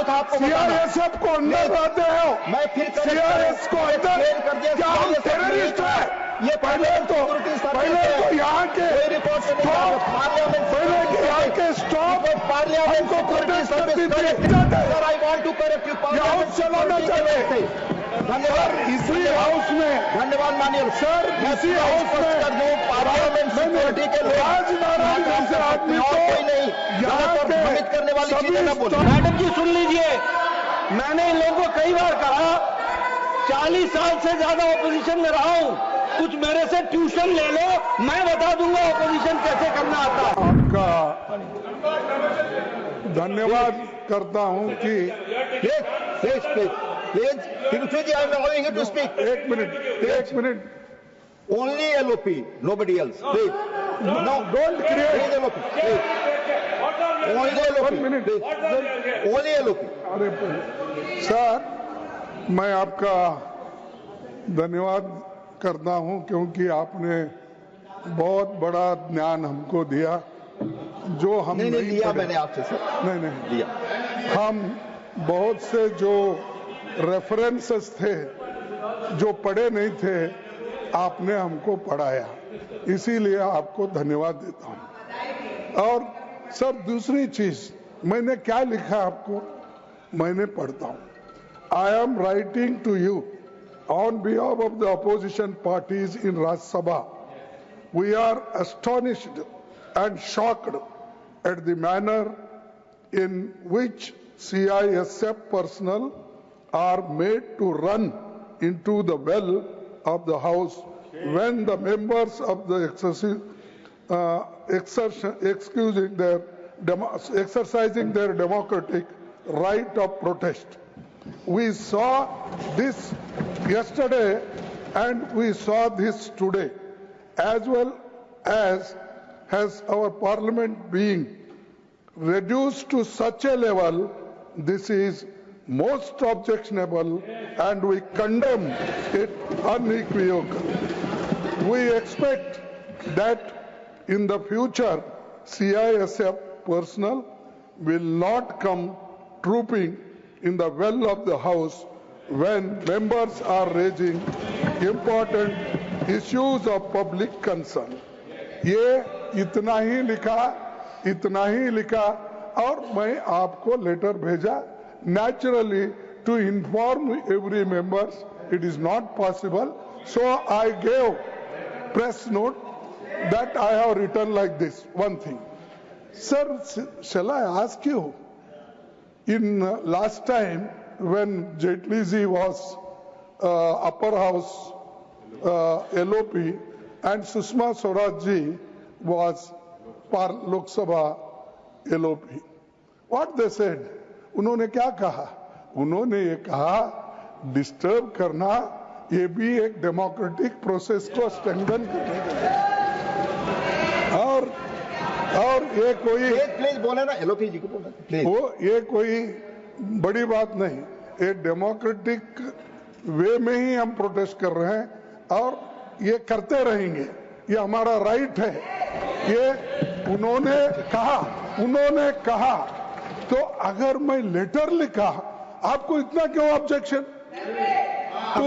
था आपको सीआईएसएफ को अंदर लाते हो। मैं फिर सीआईएस को अंदर क्या हम टेररिस्ट है? ये पहले तो यहाँ के स्टॉप पार्लियामेंट को प्रोटेस्ट करती थी। I want to correct you house चलाना चाहिए। धन्यवाद। इसी हाउस में धन्यवाद मानिए सर, इसी हाउस में पार्लियामेंट सिक्योरिटी के लोग राजनारायण जैसे आदमी को कोई नहीं यहाँ पर भ्रमित करने वाली चीजें न बोलो। मैडम जी सुन लीजिए, मैंने इन लोगों को कई बार कहा 40 साल से ज्यादा ऑपोजिशन में रहा हूं, कुछ मेरे से ट्यूशन ले लो, मैं बता दूंगा ऑपोजिशन कैसे करना आता है। आपका धन्यवाद करता हूं कि Please, Tiruchi, I am allowing you to speak. एक minute Only LOP, nobody else. Please. No, don't create. Please, LOP. Please. Only LOP. 1 minute. Please. Only LOP. अरे सर, मैं आपका धन्यवाद करता हूं क्योंकि आपने बहुत बड़ा ज्ञान हमको दिया जो हम नहीं लिया मैंने आपसे सर। नहीं लिया। हम बहुत से जो रेफरेंसेस थे जो पढ़े नहीं थे आपने हमको पढ़ाया, इसीलिए आपको धन्यवाद देता हूं। और सर दूसरी चीज मैंने क्या लिखा आपको मैंने पढ़ता हूं। I am writing to you on behalf of the opposition parties in Rajya Sabha. We are astonished and shocked at the manner in which CISF personnel are made to run into the well of the House when the members of the exercising their democratic right of protest. We saw this yesterday and we saw this today, as well as has our parliament being reduced to such a level. This is most objectionable and we condemn it unequivocally. We expect that in the future CISF personnel will not come trooping in the well of the House when members are raising important issues of public concern. ये इतना ही लिखा और मैं आपको letter भेजा। Naturally, to inform every member, it is not possible. So I gave press note that I have written like this. One thing, sir, shall I ask you? In last time when Jaitley ji was upper house LOP and Sushma Swaraj ji was Lok Sabha LOP, what they said? उन्होंने क्या कहा? उन्होंने ये कहा disturb करना ये भी एक डेमोक्रेटिक प्रोसेस को स्ट्रेंथन करने के लिए और ये कोई प्लीज बोले ना एलओपी जी को बोले प्लीज। वो ये कोई बड़ी बात नहीं, ये डेमोक्रेटिक वे में ही हम प्रोटेस्ट कर रहे हैं और ये करते रहेंगे, ये हमारा राइट है। ये उन्होंने कहा तो अगर मैं लेटर लिखा आपको इतना क्यों ऑब्जेक्शन? टू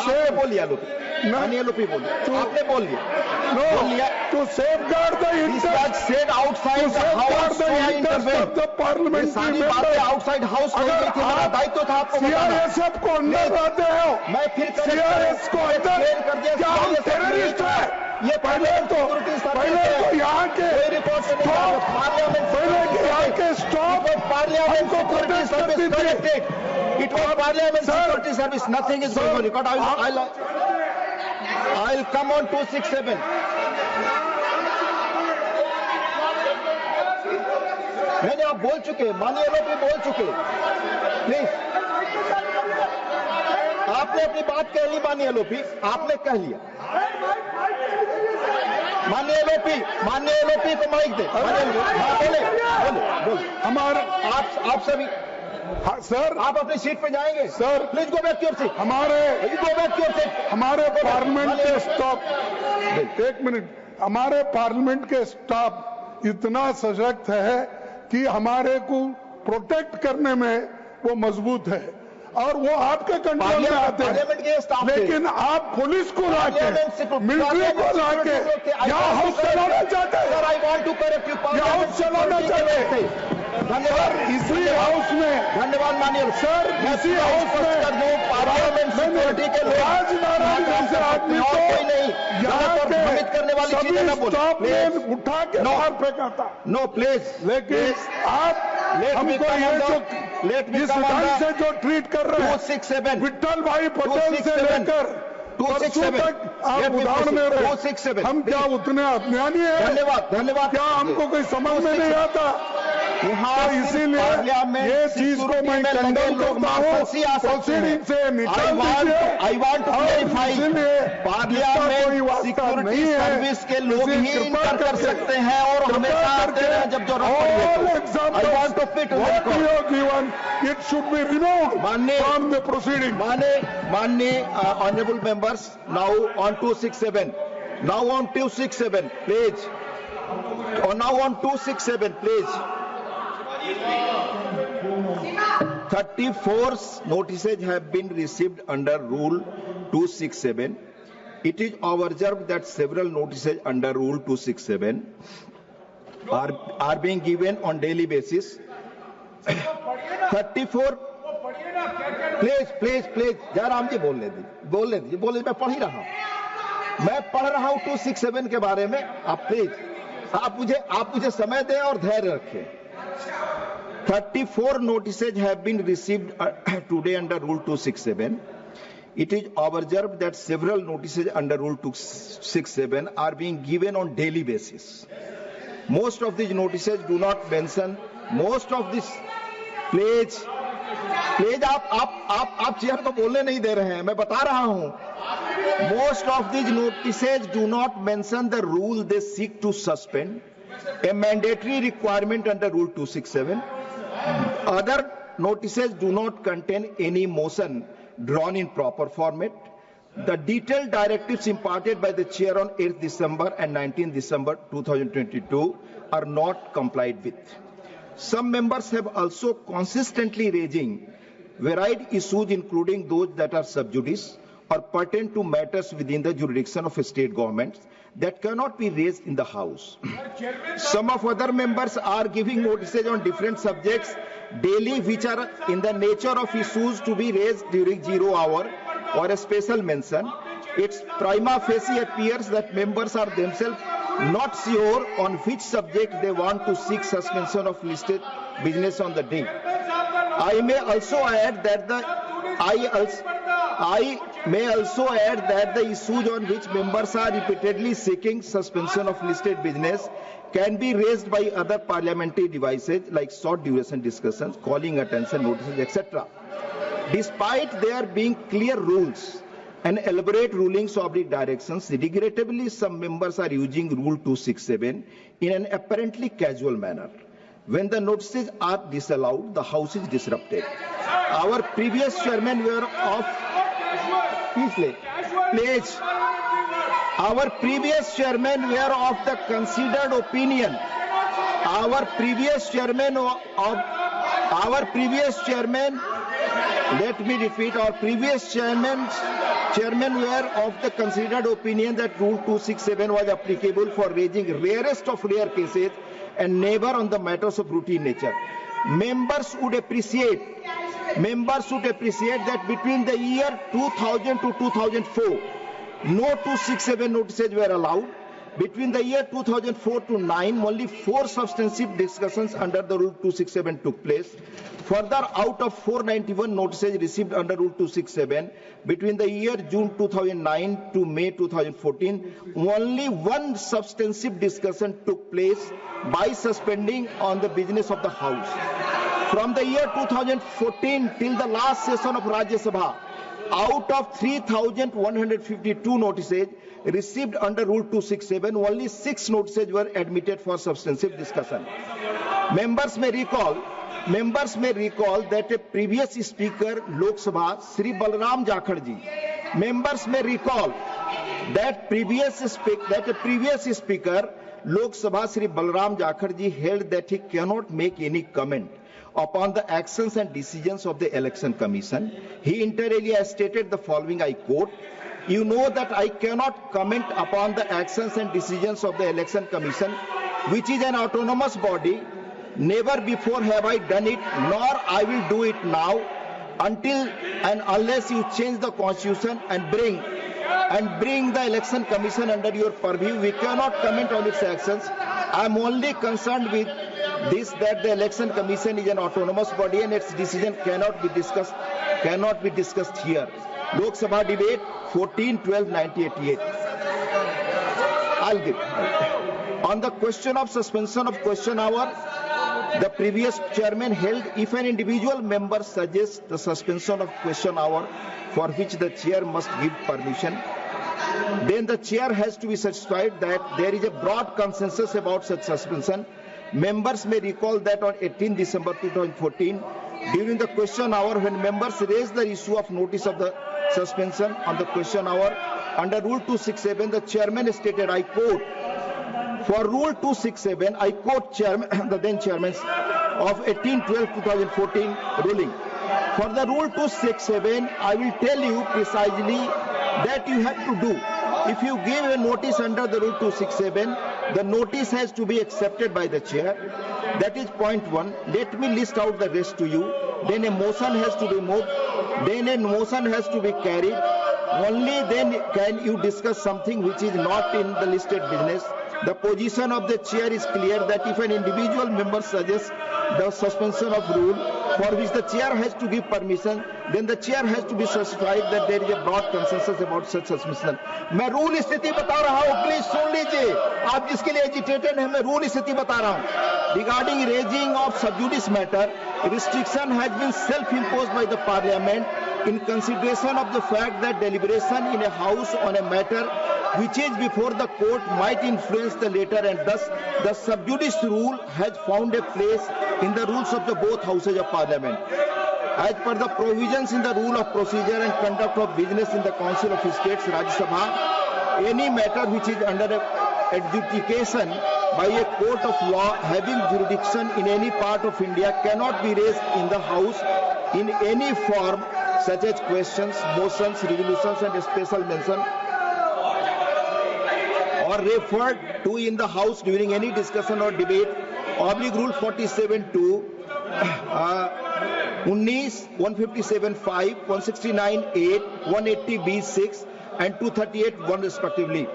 सेव बोलिए एलओपी बोलिए, आपने बोल दिया to safeguard the interest outside of the parliament. सारी बातें आउटसाइड हाउस में थी, मेरा दायित्व था आपको बताना। CISF को अंदर लाते हो, मैं फिर CIS को अंदर क्या हम टेररिस्ट है? ये पहले तो यहाँ के स्टॉप पार्लियामेंट को प्रोटेस्ट करती थी। It was Parliament Security Service. Nothing is going on. Record. I'll come on 267. नहीं आप बोल चुके, माननीय एलओपी बोल चुके। प्लीज आपने अपनी बात कह ली माननीय एलओपी, आपने कह लिया। माननीय एलओपी को माइक दे। बोले हमारे आप सभी सर आप अपनी सीट पे जाएंगे sir. Please go back your seat. हमारे पार्लियामेंट के स्टाफ, एक मिनट, हमारे पार्लियामेंट के स्टाफ इतना सशक्त है कि हमारे को प्रोटेक्ट करने में वो मजबूत है और वो आपके कंट्रोल में आते पार्लियामेंट के हैं, स्टाफ थे। लेकिन आप पुलिस को लाके, मिलिट्री को लाके यहाँ हाउस चलाना चाहते हैं। Sir, I want to correct you. ये हाउस चलाना चाहते हैं। धन्यवाद। इसी हाउस में, धन्यवाद मानिए सर, इसी हाउस में पार्लियामेंट सिक्योरिटी के लोग राजनारायण जैसे आदमी और को कोई नहीं यहाँ भ्रमित करने वाली के चीजें सभी ना बोले। स्टाफ मैन उठा के No. बाहर फेंका था। नो प्लीज, लेकिन आप Let me हमको come ये on जो the- let me जिस come on ढंग the- से जो ट्रीट कर रहे हैं 267 विट्ठल भाई पटेल से 267 लेकर परसों 267 तक आप Let me उदाहरण proceed. दे रहे 267 हैं। हम क्या उतने अज्ञानी हैं? धन्यवाद, धन्यवाद। क्या हमको कोई समझ में नहीं आता? यहाँ तो इसीलिए पार्लियामेंट ये चीज को मैं कंडम करता हूँ। प्रोसीडिंग से निकाल दीजिए। आई वांट टू और क्लैरिफाई, इसीलिए पार्लियामेंट कोई वास्ता सिक्योरिटी नहीं है। सर्विस के लोग इसी ही कृपा इंटर कर करके- सकते हैं और कृपा हमेशा आते करके हैं जब जरूरत all पड़ी है। examples, I want to fit in the what record. you have given, it should be removed माननीय- from the proceeding. माननीय honourable members, now on 267, now on 267 please, और now on 267 please. 34 notices have been received under Rule 267. It is observed that several notices under Rule 267 are being given on daily basis. 34 please Jairam ji बोलने दीजिए, मैं पढ़ ही रहा हूं, मैं पढ़ रहा हूं 267 के बारे में। आप प्लीज, आप मुझे समय दें और धैर्य रखें। 34 notices have been received today under Rule 267. It is observed that several notices under Rule 267 are being given on daily basis. Most of these notices do not mention, most of this, please आप chair को बोलने नहीं दे रहे हैं, मैं बता रहा हूं। Most of these notices do not mention the rule they seek to suspend, a mandatory requirement under Rule 267. Other notices do not contain any motion drawn in proper format. The detailed directives imparted by the chair on 8th December and 19th December 2022 are not complied with. Some members have also consistently raising varied issues, including those that are sub judice or pertain to matters within the jurisdiction of state governments that cannot be raised in the House. Some of other members are giving notices on different subjects daily, which are in the nature of issues to be raised during 0 hour or a special mention. It's prima facie appears that members are themselves not sure on which subject they want to seek suspension of listed business on the day. I may also add that the issues on which members are repeatedly seeking suspension of listed business can be raised by other parliamentary devices like short duration discussions, calling attention notices, etc. Despite there being clear rules and elaborate rulings or directions, regrettably some members are using Rule 267 in an apparently casual manner. When the notices are disallowed, the House is disrupted. Our previous chairman were of Our previous chairman were of the considered opinion. Our previous chairman, let me repeat, our previous chairman were of the considered opinion that Rule 267 was applicable for raising rarest of rare cases and never on the matters of routine nature. Members would appreciate that between the year 2000 to 2004, no 267 notices were allowed. Between the year 2004 to 9, only 4 substantive discussions under the Rule 267 took place. Further, out of 491 notices received under Rule 267, between the year June 2009 to May 2014, only 1 substantive discussion took place by suspending on the business of the House. From the year 2014 till the last session of Rajya Sabha, out of 3,152 notices received under Rule 267, only 6 notices were admitted for substantive discussion. Members may recall that a previous speaker Lok Sabha, Sri Balram Jakhar ji, members may recall that a previous speaker Lok Sabha, Sri Balram Jakhar ji, held that he cannot make any comment upon the actions and decisions of the Election Commission. He inter alia stated the following, I quote, "You know that I cannot comment upon the actions and decisions of the Election Commission, which is an autonomous body. Never before have I done it, nor I will do it now, until and unless you change the constitution and bring the Election Commission under your purview. We cannot comment on its actions. I am only concerned with this, that the Election Commission is an autonomous body and its decision cannot be discussed here." Lok Sabha debate 14/12/1988. I'll give. On the question of suspension of question hour, the previous chairman held, if an individual member suggests the suspension of question hour for which the chair must give permission, then the chair has to be satisfied that there is a broad consensus about such suspension. Members may recall that on 18 December 2014, during the question hour, when members raised the issue of notice of the suspension on the question hour under Rule 267, the chairman stated, I quote, "For Rule 267, I quote the then chairman of 18/12/2014 ruling. For the Rule 267, I will tell you precisely that you have to do. If you give a notice under the Rule 267, the notice has to be accepted by the chair. That is point one. Let me list out the rest to you. Then a motion has to be moved. Then a motion has to be carried. Only then can you discuss something which is not in the listed business. The position of the chair is clear that if an individual member suggests the suspension of rule for which the chair has to give permission, then the chair has to be satisfied that there is a broad consensus about such suspension." मैं rule स्थिति बता रहा हूँ, please सुन लीजिए. आप जिसके लिए agitated हैं, मैं रूल स्थिति बता रहा हूँ. Regarding raising of sub judice matter, restriction has been self-imposed by the Parliament in consideration of the fact that deliberation in a house on a matter which is before the court might influence the later, and thus the sub judice rule has found a place in the rules of the both houses of Parliament. As per the provisions in the rule of procedure and conduct of business in the Council of States, Rajya Sabha, any matter which is under adjudication by a court of law having jurisdiction in any part of India cannot be raised in the House in any form, such as questions, motions, resolutions and special mention, or referred to in the House during any discussion or debate, oblique Rule 47(2), 157(5), 169(8), 180(b)(6) and 238(1) respectively.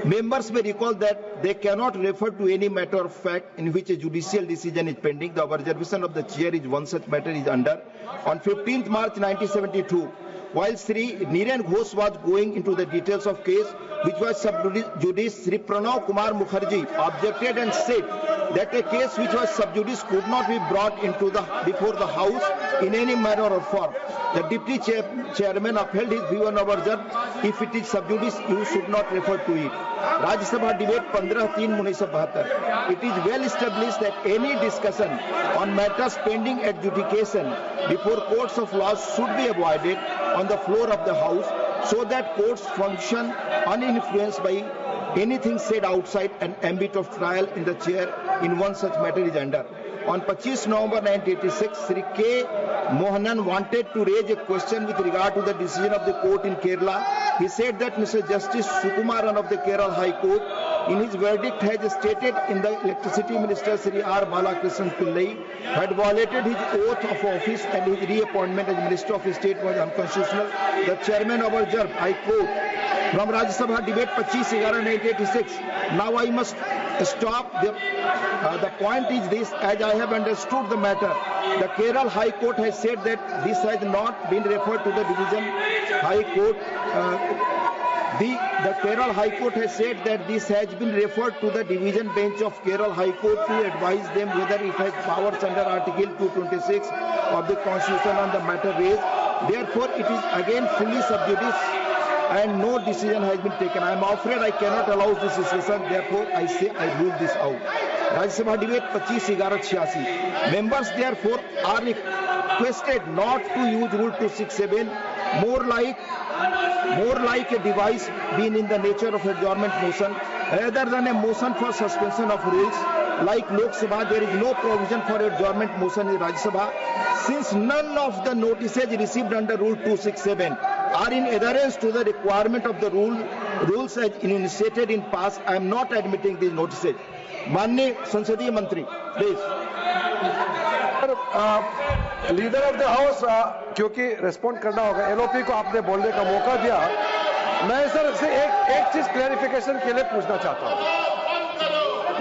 Members may recall that they cannot refer to any matter of fact in which a judicial decision is pending. The observation of the chair is one such matter is under. On 15th March 1972, while Sri Niren Ghosh was going into the details of case which was sub judice, Sri Pranav Kumar Mukherjee objected and said that a case which was sub judice could not be brought before the House in any manner or form. The deputy chairman upheld his view and observed, if it is sub judice, you should not refer to it. Rajya Sabha debate 15/3/1972. It is well established that any discussion on matters pending adjudication before courts of law should be avoided on the floor of the House, so that courts function uninfluenced by anything said outside an ambit of trial in the chair in one such matter is under. On 25 November 1986, Sri K. Mohanan wanted to raise a question with regard to the decision of the court in Kerala. He said that Mr. Justice Sukumaran of the Kerala High Court, in his verdict, has stated in the Electricity Minister Sri R. Balakrishnan Pillai had violated his oath of office and his reappointment as Minister of State was unconstitutional. The chairman observed, I quote, from Rajya Sabha debate 25/11/1986. Now I must stop. The point is this, as I have understood the matter, the Kerala High Court has said that this has not been referred to the Division High Court. The Kerala High Court has said that this has been referred to the Division Bench of Kerala High Court to advise them whether it has powers under Article 226 of the Constitution on the matter raised. Therefore, it is again fully sub judice and no decision has been taken. I am afraid I cannot allow this discussion. Therefore, I say I rule this out. Rajya Sabha debate 25/11/86. Members therefore are requested not to use Rule 267, more like a device being in the nature of adjournment motion rather than a motion for suspension of rules. like Lok Sabha, there is no provision for adjournment motion in Rajya Sabha. Since none of the notices received under Rule 267 are in adherence to the requirement of the rules as initiated in past, I am not admitting these notices. माननीय संसदीय मंत्री, please. Leader of the house, क्योंकि respond करना होगा, LOP को आपने बोलने का मौका दिया. मैं सर से एक चीज क्लैरिफिकेशन के लिए पूछना चाहता हूं.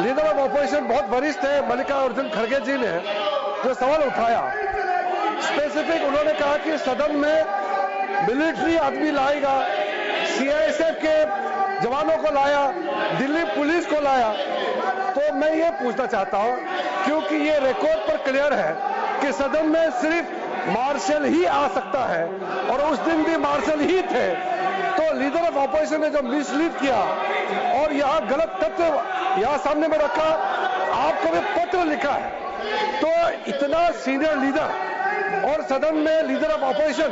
लीडर ऑफ ऑपोजिशन बहुत वरिष्ठ है, मल्लिकार्जुन खड़गे जी ने जो सवाल उठाया, स्पेसिफिक उन्होंने कहा कि सदन में मिलिट्री आदमी लाएगा, सीआईएसएफ के जवानों को लाया, दिल्ली पुलिस को लाया. तो मैं ये पूछना चाहता हूं, क्योंकि ये रिकॉर्ड पर क्लियर है कि सदन में सिर्फ मार्शल ही आ सकता है और उस दिन भी मार्शल ही थे. तो लीडर ऑफ ऑपोजिशन ने जो मिसलीड किया और यहाँ गलत तथ्य यहाँ सामने में रखा, आपको भी पत्र लिखा है, तो इतना सीनियर लीडर और सदन में लीडर ऑफ ऑपोजिशन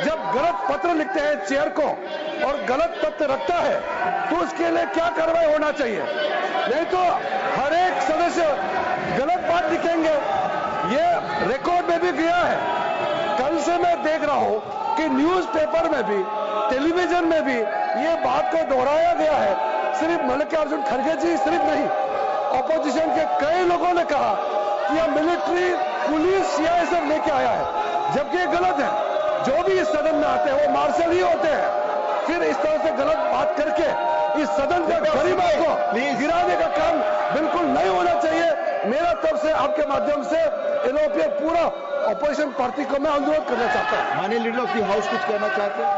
जब गलत पत्र लिखते हैं चेयर को और गलत तथ्य रखता है, तो उसके लिए क्या कार्रवाई होना चाहिए? नहीं तो हर एक सदस्य गलत बात लिखेंगे. ये रिकॉर्ड में भी गया है. कल से मैं देख रहा हूं कि न्यूज़पेपर में भी, टेलीविजन में भी ये बात को दोहराया गया है. सिर्फ मल्लिकार्जुन खड़गे जी सिर्फ नहीं, ऑपोजिशन के कई लोगों ने कहा कि यह मिलिट्री पुलिस सीआईएसएफ लेके आया है, जबकि ये गलत है. जो भी इस सदन में आते हैं वो मार्शल ही होते हैं. फिर इस तरह से गलत बात करके इस सदन के गरीबों को गिराने का काम बिल्कुल नहीं होना चाहिए. मेरा तरफ से आपके माध्यम से एलओपी पूरा ऑपोजिशन पार्टी को मैं अनुरोध करना चाहता हूं. माननीय लीडर ऑफ द हाउस कुछ कहना चाहते हैं?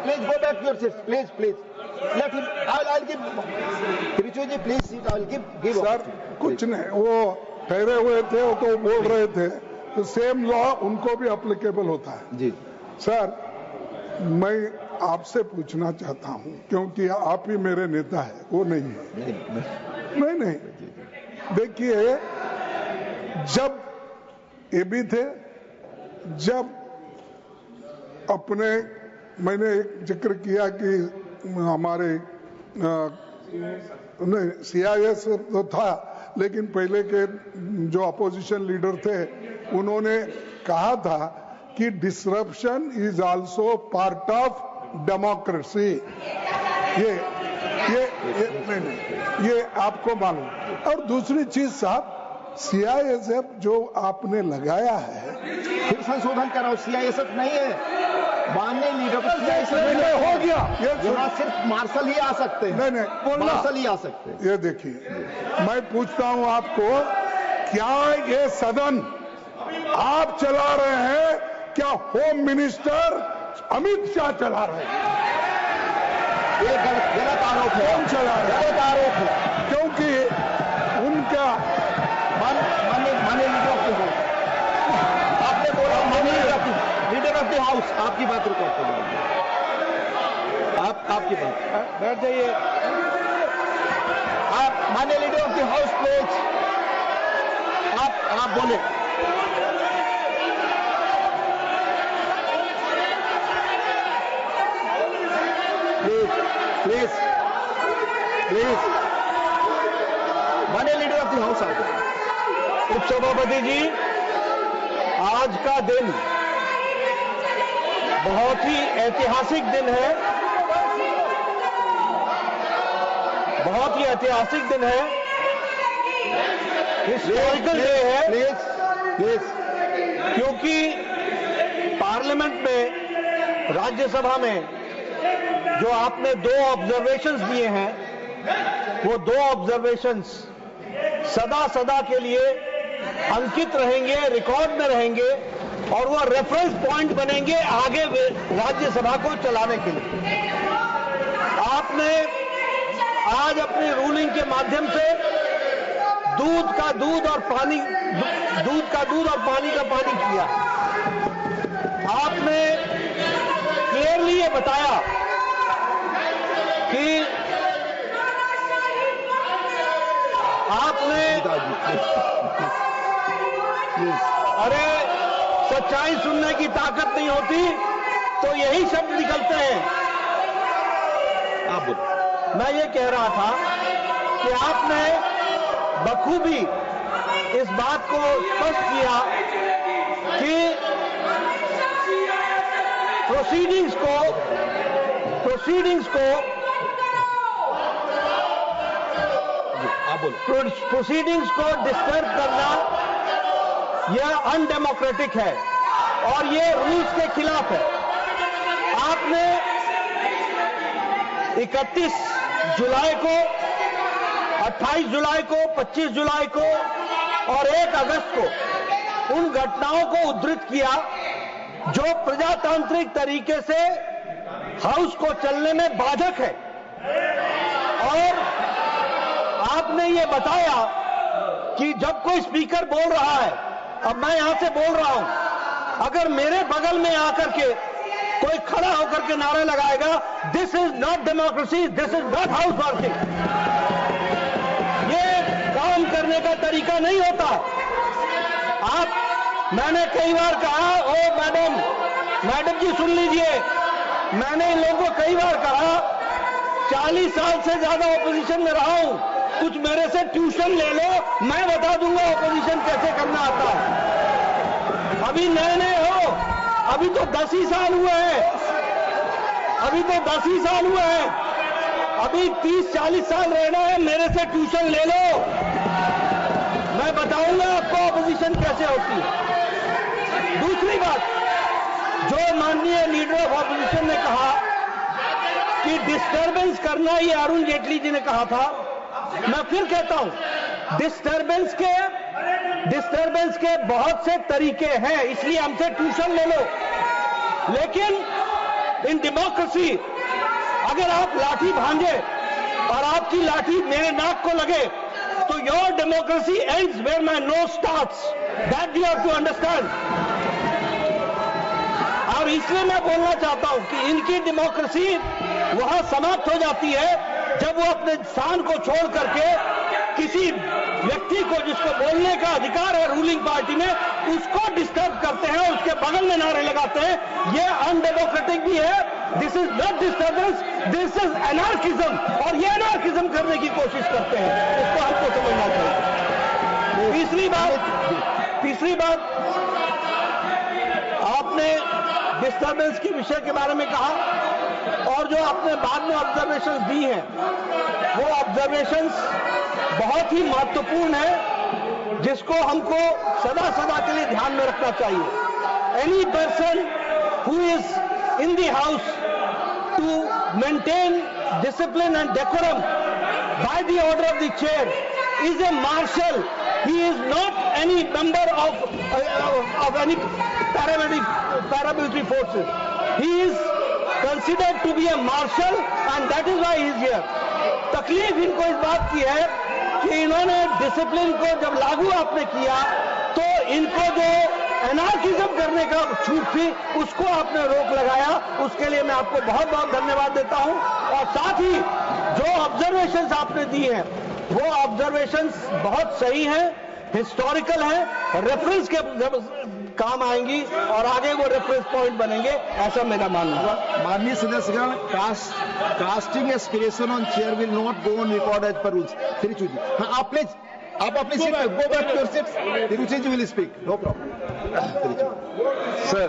Please go back to your seat. Please let him. I will give Trichy ji, please seat. I will give sir कुछ नहीं, वो ठहरे हुए थे, वो तो बोल रहे थे, तो सेम लॉ उनको भी एप्लीकेबल होता है. जी सर, मैं आपसे पूछना चाहता हूं, क्योंकि आप ही मेरे नेता है, वो नहीं है. नहीं, देखिए, जब ये भी थे, जब अपने मैंने एक जिक्र किया कि हमारे नहीं सीआईएस तो था, लेकिन पहले के जो अपोजिशन लीडर थे उन्होंने कहा था कि disruption is also part of democracy. ये आपको मालूम. और दूसरी चीज साहब, सीआईएसएफ जो आपने लगाया है, फिर संशोधन कराओ. सीआईएसएफ नहीं है. माननीय लीडर नहीं हो गया. यहाँ सिर्फ मार्शल ही आ सकते हैं. नहीं, मार्शल ही आ सकते हैं. ये देखिए, मैं पूछता हूं आपको, क्या ये सदन आप चला रहे हैं, क्या होम मिनिस्टर अमित शाह चला रहे हैं? ये गलत आरोप है. कौन चला रहे हैं? गलत आरोप है, क्योंकि उनका माननीय लीडर ऑफ द हाउस, आपने बोला माननीय लीडर ऑफ द हाउस, आपकी बात रिकॉर्ड कर लीजिए. आपकी बात बैठ जाइए. आप माननीय leader of the house please, आप बोले. प्लीज माननीय लीडर ऑफ द हाउस आ जाए. उपसभापति जी, आज का दिन बहुत ही ऐतिहासिक दिन है. बहुत ही ऐतिहासिक दिन है. हिस्टोरिकल डे है. प्लीज क्योंकि पार्लियामेंट में, राज्यसभा में जो आपने 2 ऑब्जर्वेशंस दिए हैं, वो 2 ऑब्जर्वेशंस सदा के लिए अंकित रहेंगे, रिकॉर्ड में रहेंगे और वो रेफरेंस पॉइंट बनेंगे आगे राज्यसभा को चलाने के लिए. आपने आज अपनी रूलिंग के माध्यम से दूध का दूध और पानी का पानी किया. आपने क्लियरली ये बताया कि आपने, अरे सच्चाई सुनने की ताकत नहीं होती तो यही शब्द निकलते हैं. आप बोलो. मैं ये कह रहा था कि आपने बखूबी इस बात को स्पष्ट किया कि प्रोसीडिंग्स को डिस्टर्ब करना यह अनडेमोक्रेटिक है और ये रूल्स के खिलाफ है। आपने 31 जुलाई को, 28 जुलाई को, 25 जुलाई को और 1 अगस्त को उन घटनाओं को उद्धृत किया जो प्रजातांत्रिक तरीके से हाउस को चलने में बाधक है, और आपने ये बताया कि जब कोई स्पीकर बोल रहा है, अब मैं यहां से बोल रहा हूं, अगर मेरे बगल में आकर के कोई खड़ा होकर के नारे लगाएगा, this is not democracy, this is not house working, ये काम करने का तरीका नहीं होता। मैंने कई बार कहा, ओ मैडम जी सुन लीजिए, मैंने इन लोगों को कई बार कहा, 40 साल से ज्यादा ऑपोजिशन में रहा हूं, कुछ मेरे से ट्यूशन ले लो, मैं बता दूंगा ऑपोजिशन कैसे करना आता है। अभी नए हो, अभी तो 10 ही साल हुए हैं, अभी 30-40 साल रहना है, मेरे से ट्यूशन ले लो, मैं बताऊंगा आपको ऑपोजिशन कैसे होती है। दूसरी बात, जो माननीय लीडर ऑफ ऑपोजिशन ने कहा कि डिस्टर्बेंस करना, ये अरुण जेटली जी ने कहा था, मैं फिर कहता हूं, डिस्टर्बेंस के बहुत से तरीके हैं, इसलिए हमसे ट्यूशन ले लो। लेकिन इन डेमोक्रेसी अगर आप लाठी भांजे और आपकी लाठी मेरे नाक को लगे, तो your democracy ends where my nose starts, that you have to understand. और इसलिए मैं बोलना चाहता हूं कि इनकी डेमोक्रेसी वहां समाप्त हो जाती है जब वो अपने स्थान को छोड़ करके किसी व्यक्ति को, जिसको बोलने का अधिकार है रूलिंग पार्टी में, उसको डिस्टर्ब करते हैं, उसके बगल में नारे लगाते हैं। ये अनडेमोक्रेटिक भी है, this is not disturbance, this is anarchism, और ये एनार्किज्म करने की कोशिश करते हैं, इसको हमको समझना चाहिए। तीसरी बात, आपने डिस्टर्बेंस के विषय के बारे में कहा, और जो आपने बाद में ऑब्जर्वेशंस दी हैं, वो ऑब्जर्वेशंस बहुत ही महत्वपूर्ण है, जिसको हमको सदा के लिए ध्यान में रखना चाहिए। Any person who is in the house to maintain discipline and decorum by the order of the chair is a marshal. He is not any member of any paramilitary forces. He is considered to be a marshal, and that is why he is here. तकलीफ इनको इस बात की है कि इन्होंने discipline को जब लागू आपने किया, तो इनको जो एनार्किज्म करने का छूट थी, उसको आपने रोक लगाया। उसके लिए मैं आपको बहुत बहुत धन्यवाद देता हूं। और साथ ही जो ऑब्जर्वेशंस आपने दी हैं, वो ऑब्जर्वेशंस बहुत सही हैं, हिस्टोरिकल हैं, रेफरेंस के काम आएंगी और आगे वो रेफरेंस पॉइंट बनेंगे, ऐसा मेरा मानना है। माननीय सदस्यगण, casting aspiration on chair will not go on record as per rules. Tiruchi ji, हाँ, आप अपनी सीट पे go back to your seat. Tiruchi ji will speak, no problem. Sir